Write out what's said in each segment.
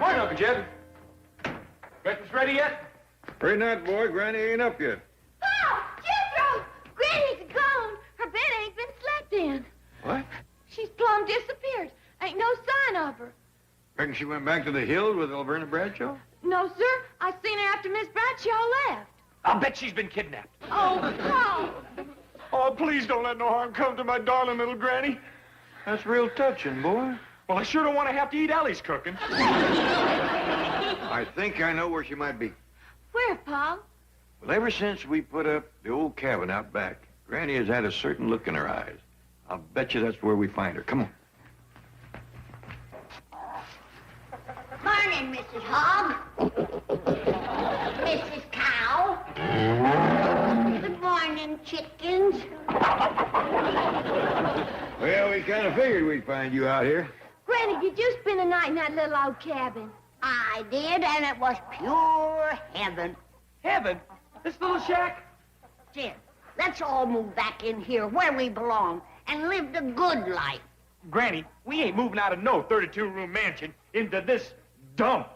Morning, Uncle Jed. Breakfast ready yet? Afraid not, boy. Granny ain't up yet. Oh, Jethro! Granny's gone. Her bed ain't been slept in. What? She's plumb disappeared. Ain't no sign of her. Reckon she went back to the hills with Alverna Bradshaw? No, sir. I seen her after Miss Bradshaw left. I'll bet she's been kidnapped. Oh, Paul. Oh, please don't let no harm come to my darling little Granny. That's real touching, boy. Well, I sure don't want to have to eat Ellie's cooking. I think I know where she might be. Where, Paul? Well, ever since we put up the old cabin out back, Granny has had a certain look in her eyes. I'll bet you that's where we find her. Come on. Morning, Mrs. Hogg. Mrs. Cow. Good morning, chickens. Well, we kind of figured we'd find you out here. Granny, did you spend the night in that little old cabin? I did, and it was pure heaven. Heaven? This little shack? Jim, let's all move back in here where we belong and live the good life. Granny, we ain't moving out of no 32-room mansion into this dump.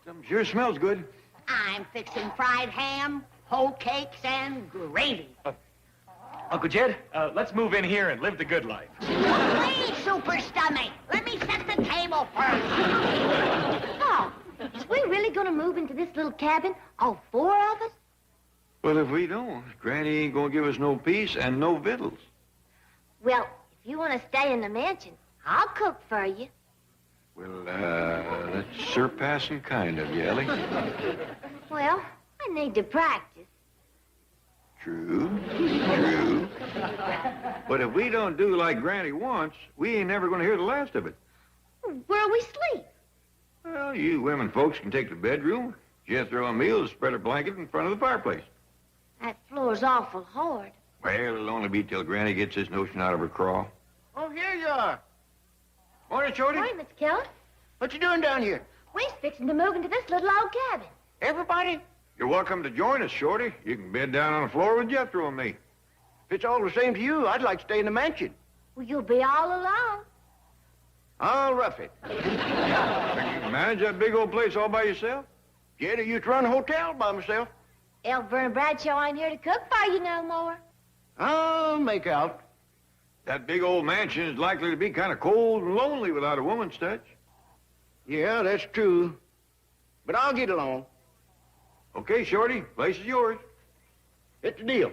Something sure smells good. I'm fixing fried ham, whole cakes, and gravy. Uncle Jed, let's move in here and live the good life. Please, super stomach, let me set the table first. Paul, is we really gonna move into this little cabin, all four of us? Well, if we don't, Granny ain't gonna give us no peace and no victuals. Well, if you want to stay in the mansion, I'll cook for you. Well, that's surpassing kind of you, Ellie. Well, I need to practice. True, true. But if we don't do like Granny wants, we ain't never gonna hear the last of it. Where'll we sleep? Well, you women folks can take the bedroom. Jethro and me'll spread a blanket in front of the fireplace. That floor's awful hard. Well, it'll only be till Granny gets this notion out of her craw. Oh, here you are. Morning, Shorty. Morning, Mr. Keller. What you doing down here? We're fixing to move into this little old cabin. Everybody? You're welcome to join us, Shorty. You can bed down on the floor with Jethro and me. If it's all the same to you, I'd like to stay in the mansion. Well, you'll be all alone. I'll rough it. Think you can manage that big old place all by yourself? Jed, I used to run a hotel by myself. Alverna Bradshaw ain't here to cook for you no more. I'll make out. That big old mansion is likely to be kind of cold and lonely without a woman's touch. Yeah, that's true. But I'll get along. Okay, Shorty, place is yours. It's a deal.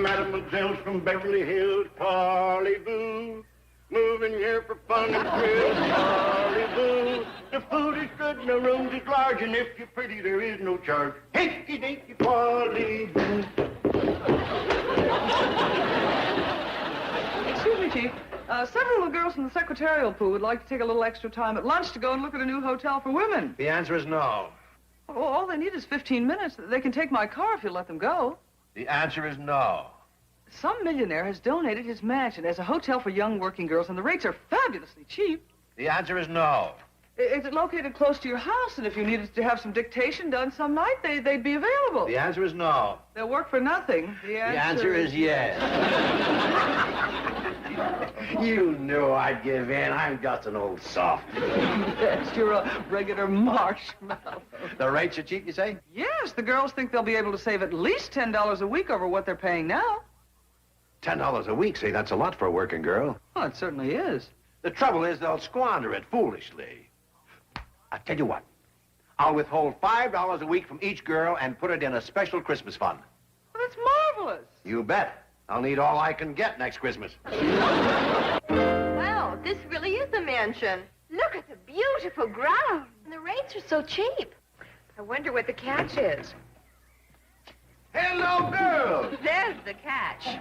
Mademoiselles from Beverly Hills, parley-vous. Moving here for fun and thrill, parley-vous. The food is good and the rooms is large, and if you're pretty, there is no charge. Hinky-dinky, parley-vous. Excuse me, Chief. Several of the girls from the secretarial pool would like to take a little extra time at lunch to go and look at a new hotel for women. The answer is no. Well, all they need is 15 minutes. They can take my car if you let them go. The answer is no. Some millionaire has donated his mansion as a hotel for young working girls, and the rates are fabulously cheap. The answer is no. It's located close to your house, and if you needed to have some dictation done some night, they'd be available. The answer is no. They'll work for nothing. The answer is yes. You knew I'd give in. I'm just an old soft. Yes, you're a regular marshmallow. The rates are cheap, you say? Yes, the girls think they'll be able to save at least $10 a week over what they're paying now. $10 a week, say, that's a lot for a working girl. Well, it certainly is. The trouble is they'll squander it foolishly. I tell you what, I'll withhold $5 a week from each girl and put it in a special Christmas fund. Well, that's marvelous. You bet. I'll need all I can get next Christmas. Wow, this really is a mansion. Look at the beautiful ground. And the rates are so cheap. I wonder what the catch is. Hello, girls. There's the catch.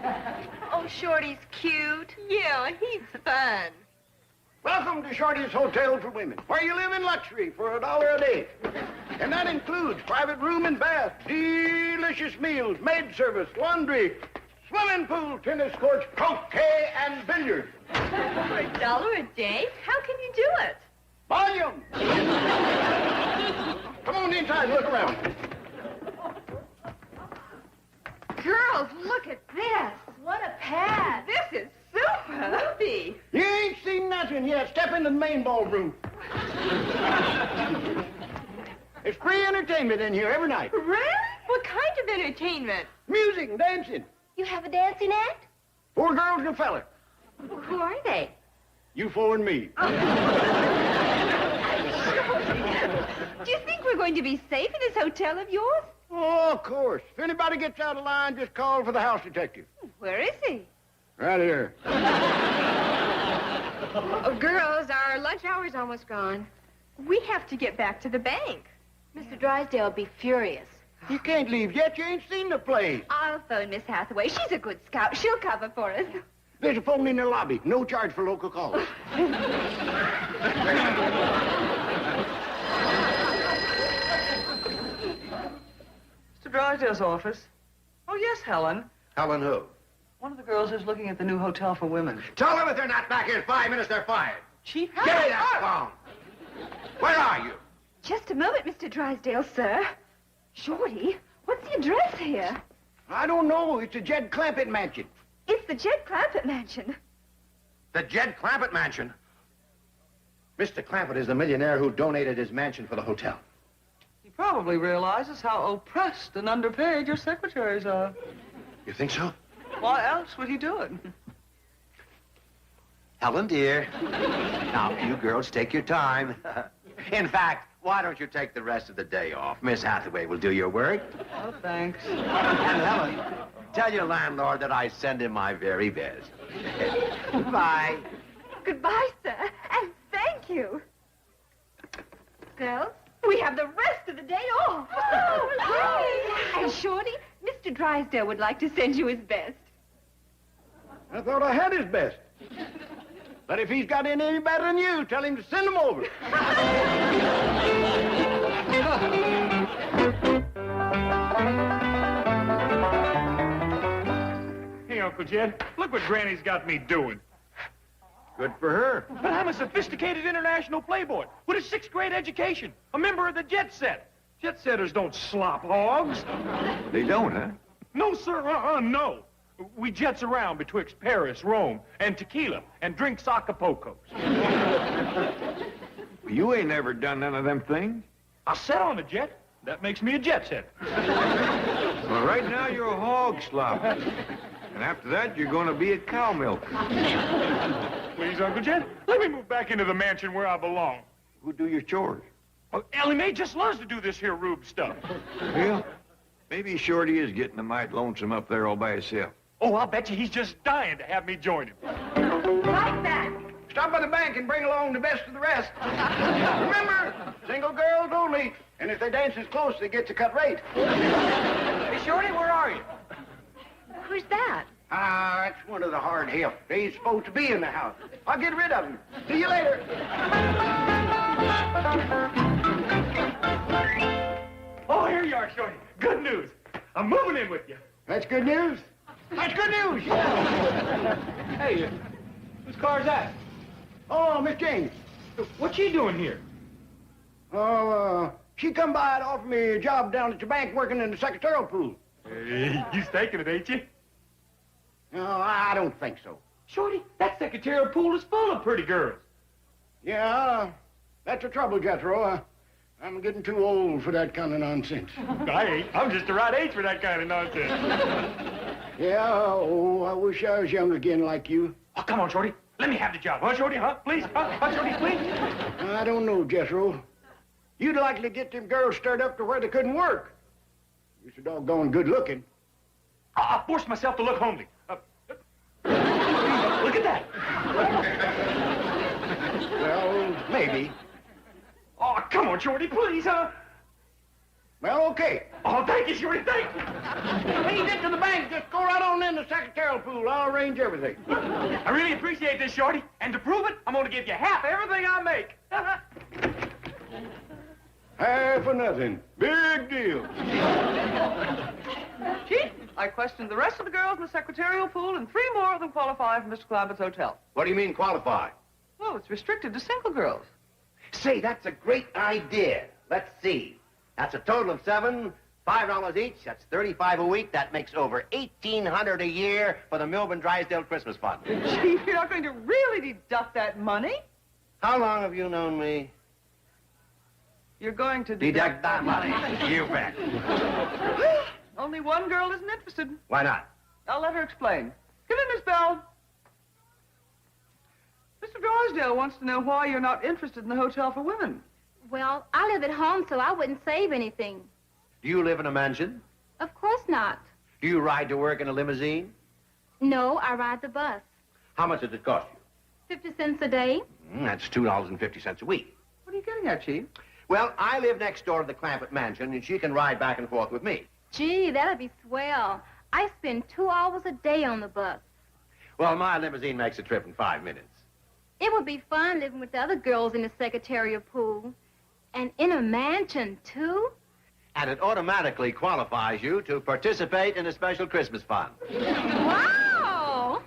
Oh, Shorty's cute. Yeah, he's fun. Welcome to Shorty's Hotel for Women, where you live in luxury for $1 a day. And that includes private room and bath, delicious meals, maid service, laundry, swimming pool, tennis courts, croquet, and billiards. For $1 a day? How can you do it? Volume! Come on inside and look around. Girls, look at this. What a pad. This is super. Whoopee. You ain't seen nothing yet. Step into the main ballroom. It's free entertainment in here every night. Really? What kind of entertainment? Music and dancing. You have a dancing act? 4 girls and a fella. Who are they? You 4 and me. Do you think we're going to be safe in this hotel of yours? Oh, of course. If anybody gets out of line, just call for the house detective. Where is he? Right here. Oh, girls, our lunch hour's almost gone. We have to get back to the bank. Mr. Drysdale will be furious. You can't leave yet. You ain't seen the place. I'll phone Miss Hathaway. She's a good scout. She'll cover for us. There's a phone in the lobby. No charge for local calls. Mr. Drysdale's office. Oh, yes, Helen. Helen who? One of the girls is looking at the new hotel for women. Tell them if they're not back here in 5 minutes, they're fired. Chief? Give me that phone. Where are you? Just a moment, Mr. Drysdale, sir. Shorty, what's the address here? I don't know. It's a Jed Clampett mansion. It's the Jed Clampett mansion. The Jed Clampett mansion. Mr. Clampett is the millionaire who donated his mansion for the hotel. He probably realizes how oppressed and underpaid your secretaries are. You think so? Why else would he do it? Helen, dear. Now, you girls take your time. In fact, why don't you take the rest of the day off? Miss Hathaway will do your work. Oh, thanks. And Helen, tell your landlord that I send him my very best. Goodbye. Goodbye, sir, and thank you. Girls, we have the rest of the day off. Oh, and Shorty, Mr. Drysdale would like to send you his best. I thought I had his best. But if he's got any better than you, tell him to send him over. Hey, Uncle Jed, look what Granny's got me doing. Good for her. But I'm a sophisticated international playboy with a 6th grade education, a member of the Jet Set. Jet Setters don't slop hogs. They don't, huh? No, sir, no. We jets around betwixt Paris, Rome, and tequila, and drink Acapulcos. You ain't never done none of them things. I set on a jet. That makes me a jet setter. Well, right now you're a hog slopper. And after that, you're going to be a cow milker. Please, Uncle Jed, let me move back into the mansion where I belong. Who do your chores? Well, Ellie Mae just loves to do this here rube stuff. Well, maybe Shorty is getting a mite lonesome up there all by himself. Oh, I'll bet you he's just dying to have me join him. Like that. Stop by the bank and bring along the best of the rest. Remember, single girls only. And if they dance as close, they get the cut rate. Hey, Shorty, where are you? Who's that? Ah, that's one of the hard help. They ain't supposed to be in the house. I'll get rid of them. See you later. Oh, here you are, Shorty. Good news. I'm moving in with you. That's good news. That's good news, yeah. Hey, whose car's that? Oh, Miss Jane. What's she doing here? Oh, she come by and offer me a job down at the bank working in the secretarial pool. Hey, you staking it, ain't you? No, I don't think so. Shorty, that secretarial pool is full of pretty girls. Yeah, that's the trouble, Jethro. I'm getting too old for that kind of nonsense. I ain't. I'm just the right age for that kind of nonsense. Yeah, oh, I wish I was young again like you. Oh, come on, Shorty. Let me have the job. Huh, Shorty? Huh? Please? Huh, Shorty, please? I don't know, Jethro. You'd likely get them girls stirred up to where they couldn't work. You're so doggone good looking. I forced myself to look homely. Look at that. Well, maybe. Oh, come on, Shorty, please, huh? Well, okay. Oh, thank you, Shorty, thank you. When you get to the bank, just go right on in the secretarial pool. I'll arrange everything. I really appreciate this, Shorty. And to prove it, I'm going to give you half everything I make. Half or nothing. Big deal. Chief, I questioned the rest of the girls in the secretarial pool, and 3 more of them qualify for Mr. Clampett's hotel. What do you mean qualify? Well, it's restricted to single girls. Say, that's a great idea. Let's see. That's a total of 7, $5 each. That's $35 a week. That makes over $1,800 a year for the Milburn Drysdale Christmas Fund. Gee, you're not going to really deduct that money? How long have you known me? You're going to Deduct that money. You bet. Only one girl isn't interested. Why not? I'll let her explain. Come in, Miss Bell. Mr. Drysdale wants to know why you're not interested in the hotel for women. Well, I live at home, so I wouldn't save anything. Do you live in a mansion? Of course not. Do you ride to work in a limousine? No, I ride the bus. How much does it cost you? 50 cents a day. That's $2.50 a week. What are you getting at, Chief? Well, I live next door to the Clampett mansion, and she can ride back and forth with me. Gee, that'd be swell. I spend 2 hours a day on the bus. Well, my limousine makes a trip in 5 minutes. It would be fun living with the other girls in the secretarial pool. And in a mansion, too? And it automatically qualifies you to participate in a special Christmas fund. Wow!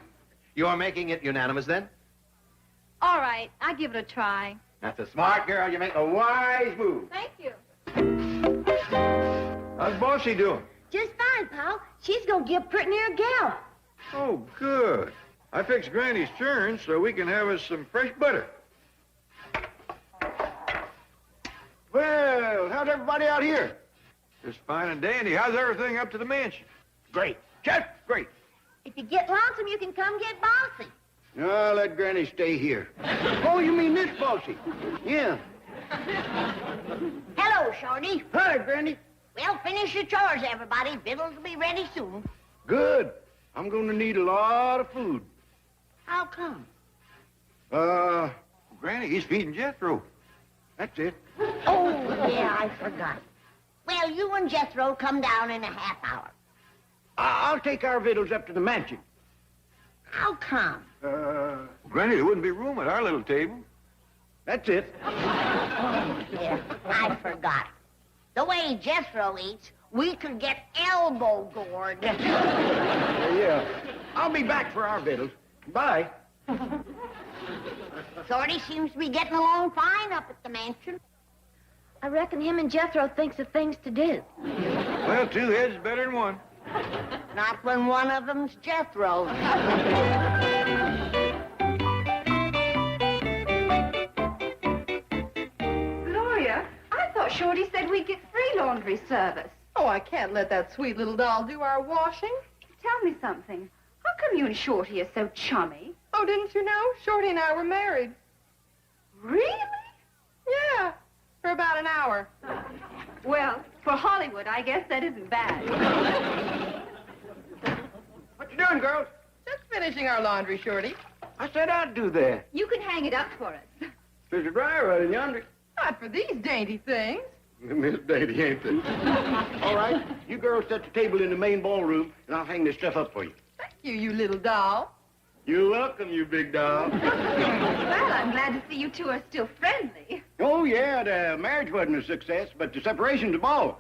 You're making it unanimous, then? All right, I'll give it a try. That's a smart girl. You make a wise move. Thank you. How's Bossy doing? Just fine, Paul. She's gonna get pretty near a gal. Oh, good. I fixed Granny's churn so we can have us some fresh butter. Well, how's everybody out here? Just fine and dandy. How's everything up to the mansion? Great. Just great. If you get lonesome, you can come get Bossy. No, let Granny stay here. Oh, you mean this Bossy? Yeah. Hello, Shorty. Hi, Granny. Well, finish your chores, everybody. Victuals will be ready soon. Good. I'm going to need a lot of food. How come? Granny, he's feeding Jethro. That's it. Oh, yeah, I forgot. Well, you and Jethro come down in a half hour. I'll take our victuals up to the mansion. How come? Granny, there wouldn't be room at our little table. That's it. Yeah, I forgot. The way Jethro eats, we could get elbow gored. Yeah. I'll be back for our victuals. Bye. Shorty seems to be getting along fine up at the mansion. I reckon him and Jethro thinks of things to do. Well, 2 heads is better than 1. Not when one of them's Jethro. Gloria, I thought Shorty said we'd get free laundry service. Oh, I can't let that sweet little doll do our washing. Tell me something. How come you and Shorty are so chummy? Oh, didn't you know? Shorty and I were married. Really? Yeah, for about an hour. Well, for Hollywood, I guess that isn't bad. What you doing, girls? Just finishing our laundry, Shorty. I said I'd do that. You can hang it up for us. There's a dryer right in yonder. Not for these dainty things. Miss Dainty, ain't they? All right, you girls set the table in the main ballroom, and I'll hang this stuff up for you. Thank you, you little doll. You're welcome, you big doll. Well, I'm glad to see you two are still friendly. Oh, yeah, the marriage wasn't a success, but the separation's a ball.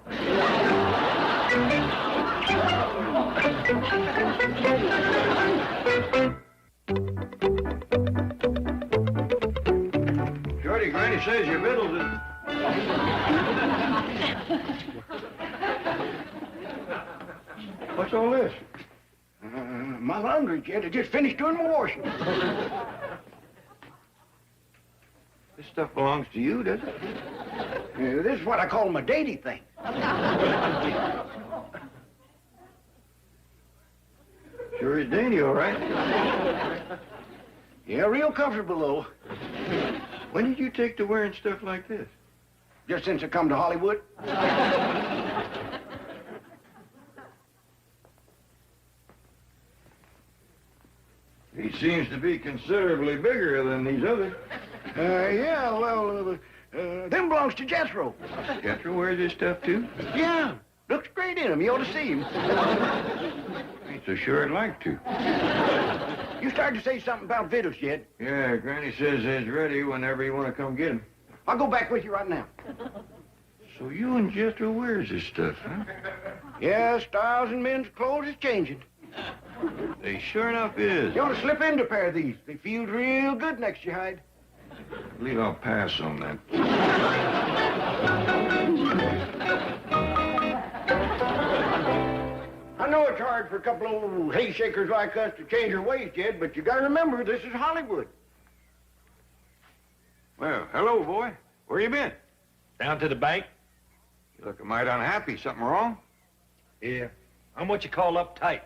Shorty, Granny says your victuals is... What's all this? My laundry, Jed. I just finished doing my washing. This stuff belongs to you, does it? This is what I call my dainty thing. Sure is dainty, all right. Yeah, real comfortable, though. When did you take to wearing stuff like this? Just since I come to Hollywood. He seems to be considerably bigger than these others. Yeah, well, them belongs to Jethro. Jethro wears this stuff, too? Yeah, looks great in him. You ought to see him. Ain't so sure I'd like to. You started to say something about victuals, Jed. Yeah, Granny says it's ready whenever you want to come get 'em. I'll go back with you right now. So you and Jethro wears this stuff, huh? Yeah, styles and men's clothes is changing. They sure enough is. You ought to slip into a pair of these. They feel real good next to your hide. I believe I'll pass on that. it's hard for a couple old hay shakers like us to change our ways, Jed, but you gotta remember, this is Hollywood. Well, hello, boy. Where you been? Down to the bank? You look mighty unhappy. Something wrong? Yeah. I'm what you call uptight.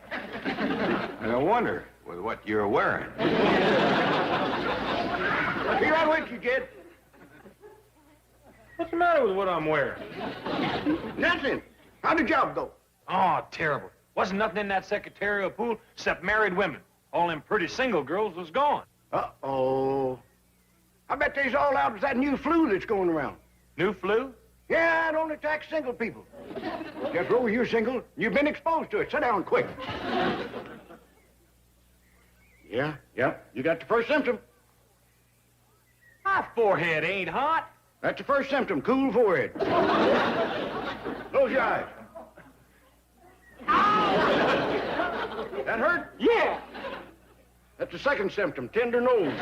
No wonder with what you're wearing. Be right with you, Jed. What's the matter with what I'm wearing? Nothing. How'd the job go? Oh, terrible. Wasn't nothing in that secretarial pool except married women. All them pretty single girls was gone. Uh-oh. I bet they's all out with that new flu that's going around. New flu? Yeah, it only attacks single people. Jethro, you're single. You've been exposed to it. Sit down quick. Yeah, you got the first symptom. My forehead ain't hot. That's the first symptom, cool forehead. Close your eyes. That hurt? Yeah. That's the second symptom, tender nose.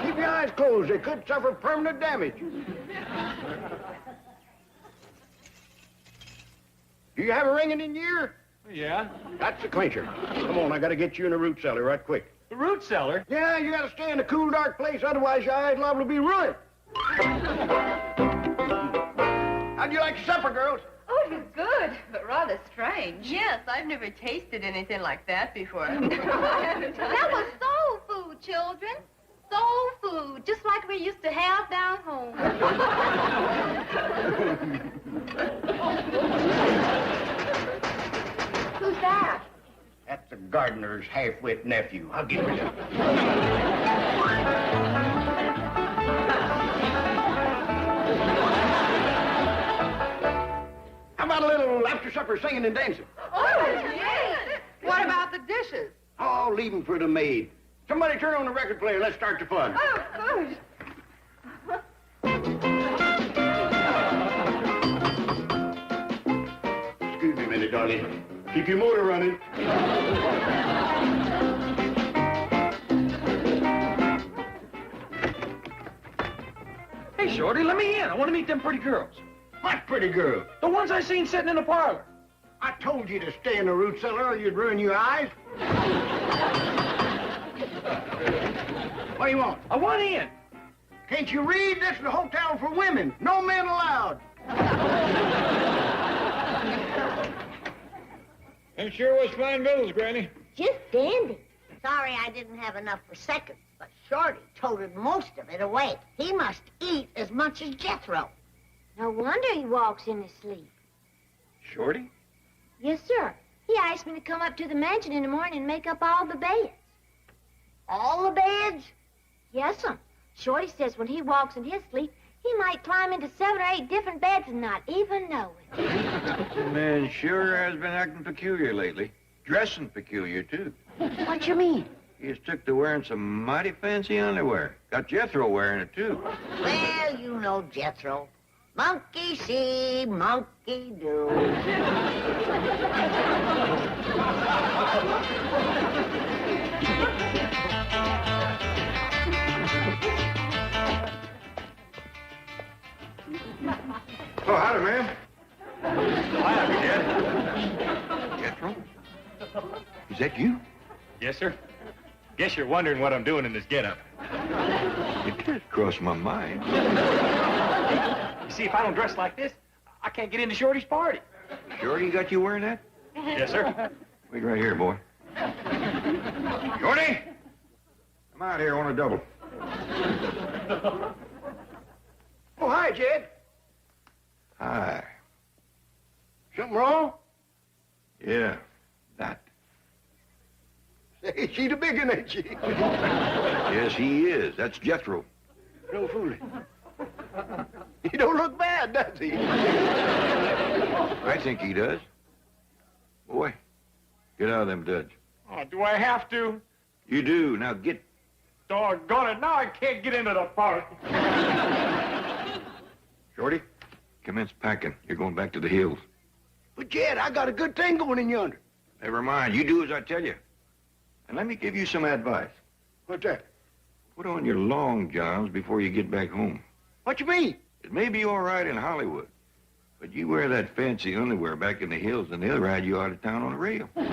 Keep your eyes closed. They could suffer permanent damage. Do you have a ringing in your ear? Yeah. That's the clincher. Come on, I gotta get you in a root cellar right quick. The root cellar? Yeah, you gotta stay in a cool, dark place, otherwise your eyes liable to be ruined. How'd you like your supper, girls? Oh, it was good, but rather strange. Yes, I've never tasted anything like that before. That was soul food, children. Soul food, just like we used to have down home. Who's that? That's the gardener's half-wit nephew. I'll get rid of him. How about a little after-supper singing and dancing? Oh, yes. What about the dishes? Oh, leave 'em for the maid. Somebody turn on the record player. Let's start the fun. Oh, good. Excuse me a minute, darling. Keep your motor running. Hey, Shorty, let me in. I want to meet them pretty girls. What pretty girl? The ones I seen sitting in the parlor. I told you to stay in the root cellar or you'd ruin your eyes. What do you want? I want in. Can't you read? This is a hotel for women. No men allowed. Them sure was fine bills, Granny. Just dandy. Sorry I didn't have enough for seconds, but Shorty toted most of it away. He must eat as much as Jethro. No wonder he walks in his sleep. Shorty? Yes, sir. He asked me to come up to the mansion in the morning and make up all the beds. All the beds? Yes, sir. Shorty says when he walks in his sleep, he might climb into 7 or 8 different beds and not even know it. The man sure has been acting peculiar lately. Dressing peculiar, too. What you mean? He has took to wearing some mighty fancy underwear. Got Jethro wearing it, too. Well, you know Jethro. Monkey see, monkey do. Oh, howdy, ma'am. Hi, Jed. Jethro? Is that you? Yes, sir. Guess you're wondering what I'm doing in this getup. It did cross my mind. You see, if I don't dress like this, I can't get into Shorty's party. Shorty got you wearing that? Yes, sir. Wait right here, boy. Shorty! Come out here on a double. Oh, hi, Jed. Hi. Something wrong? Yeah, that. Say, she's a big one, ain't she? Yes, he is. That's Jethro. No fooling. He don't look bad, does he? I think he does. Boy, get out of them duds. Oh, do I have to? You do. Now get. Doggone it, now I can't get into the party. Shorty, commence packing. You're going back to the hills. But, Jed, I got a good thing going in yonder. Never mind. You do as I tell you. And let me give you some advice. What's that? Put on your long johns before you get back home. What you mean? It may be all right in Hollywood, But you wear that fancy underwear back in the hills, and they'll ride you out of town on a rail. Mr.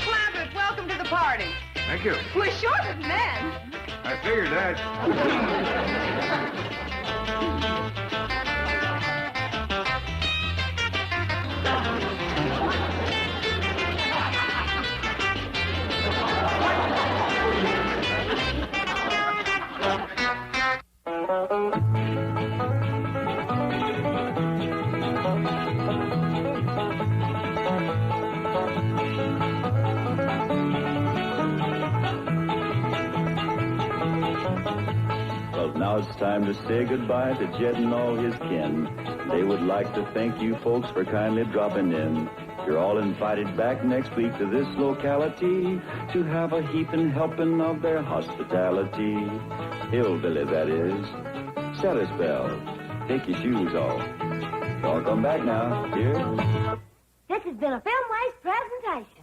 Clampett, welcome to the party. Thank you. We're short of men. I figured that. Now it's time to say goodbye to Jed and all his kin. They would like to thank you folks for kindly dropping in. You're all invited back next week to this locality to have a heaping helping of their hospitality. Hillbilly, that is. Set a spell. Take your shoes off. Y'all come back now. Here. This has been a Filmways presentation.